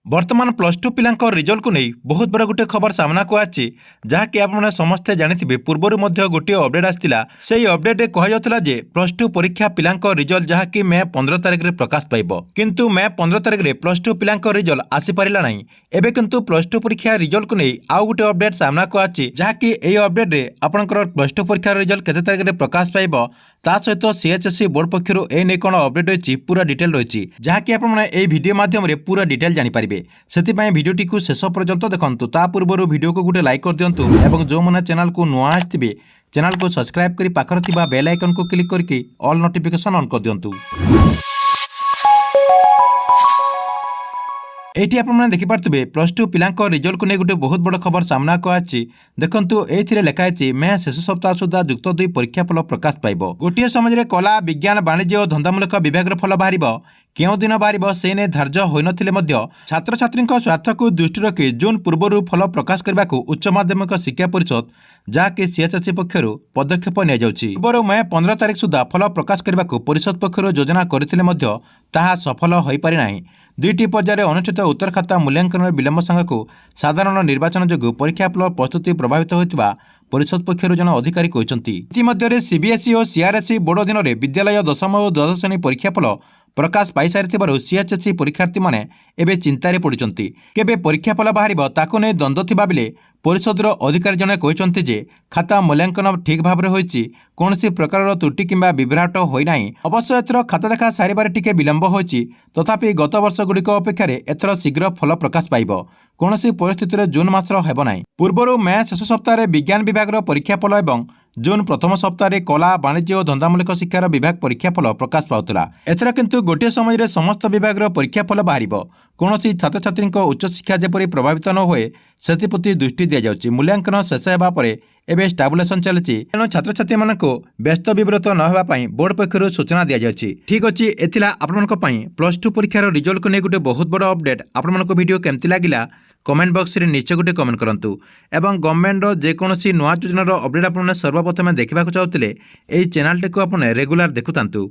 बर्तमान plus two पिला result को नहीं बहुत बड़ा गोटे खबर सामना को आछि जहाँकि आपने समस्ते जानिथिबे पूर्वर गोटे अपडेट आसाला से अपडेट कहला जे प्लस टू परीक्षा पिला रिजल्ट जहाँकि मे 15 तारिख में प्रकाश पाइब किंतु मे 15 तारिख में प्लस टू पिला रिजल्ट आसीपारा ना एबे किंतु प्लस टू परीक्षा रिजल्ट को नहीं आउ गोटे अपडेट सामना को आछि जहाँकि एई अपडेट रे आपनकर प्लस टू परीक्षा रिजल्ट केते तारिख में प्रकाश पाइब ता सहित सीएचएससी बोर्ड पक्षर ए कौन अपडेट रही पूरा डिटेल रही जहाँकि आपने वीडियो माध्यम पूरा डिटेल जानीपारे से भिडियोटी को शेष पर्यंत देखंतु ता पूर्व वीडियो को गोटे लाइक कर दिंतु और जो मैंने चैनल को नुआ आसथिबे चैनल को सब्सक्राइब कर पाखर थिबा बेल आइकन को क्लिक करके ऑल नोटिफिकेशन ऑन कर दिंतु। एटी आपने देखिपे प्लस टू पिला रिजल्ट को नहीं गोटे बहुत बड़ खबर सामना को आछि देखंतु एथिरे लेखाई मे शेष सप्ताह सुधा युक्त 2 परीक्षा फल प्रकाश पाइब गोटे समय कला विज्ञान वाणिज्य और धंदामूलक विभाग फल बाहर केउ दिन बाहर से ने धार्य होइनथिले मध्य छात्र छात्री स्वार्थ को दृष्टि रखी जून पूर्व फल प्रकाश करने को उच्च माध्यमिक शिक्षा परिषद जहाँकि सीएचएससी पक्षर पदक्षेप पूर्व मे 15 तारिख सुधा फल प्रकाश करने को परिषद पक्षर योजना करथिले मध्य ताहा सफल हो पारि नाही। 2टी पर्यायर अनुष्ठित उत्तर खाता मूल्यांकन विलंब सांगक साधारण निर्वाचन जोगु परीक्षा फल प्रस्तुति प्रभावित होता परिषद पक्षर जन अधिकारी कहते इतिमध्य सीबीएसई और सीआरएसई बोर्ड अधीन विद्यालय 10th और 12th श्रेणी परीक्षा फल प्रकाश पाई सारी सीएचएससी परीक्षार्थी मैंने एवं चिंतार पड़ुंट केबे परीक्षा फल बाहर ताकू नहीं द्वंद्व थिबा बेले परिषदर अधिकारी जने कहते जे खाता मूल्यांकन ठीक भाव में होइछि कौन प्रकार त्रुटि किंबा विभ्राट होना अवश्य एथर खाता देखा सारे टिके विलंब होइछि तथापि गत वर्ष गुड़िक अपेक्षा एथर शीघ्र फल प्रकाश पाइब कौन परिस्थिति जून मासर हेब ना पूर्व मे शेष सप्ताह विज्ञान विभाग परीक्षा फल और जून प्रथम सप्ताह कला वाणिज्य और धंदामूलक शिक्षार विभाग परीक्षा फल प्रकाश पाउतला एथर किंतु गोटे समय समस्त विभाग परीक्षा फल बाहर कौन छात्र छात्री उच्च शिक्षा जेपरी प्रभावित न हुए से दृष्टि दि जाउछि मूल्यांकन शेष होगा पर एवं स्टाबुलेसन चली तेणु छात्र छात्री मान व्यस्त विव्रत न होगापी बोर्ड पक्षर सूचना दि जाइए। ठीक अच्छे एथिला आपण प्लस टू परीक्षार रिजल्ट को नहीं गोटे बहुत बड़ अपडेट आपण वीडियो केमती लगिला कमेंट बॉक्स रे नीचे गोटे कमेंट करंतु एवं गवर्नमेंट जेकोसी नुआ योजनार अपडेट आपने सर्वप्रथम देखा चाहते चैनल टी को रेगुलर देखुतांतु।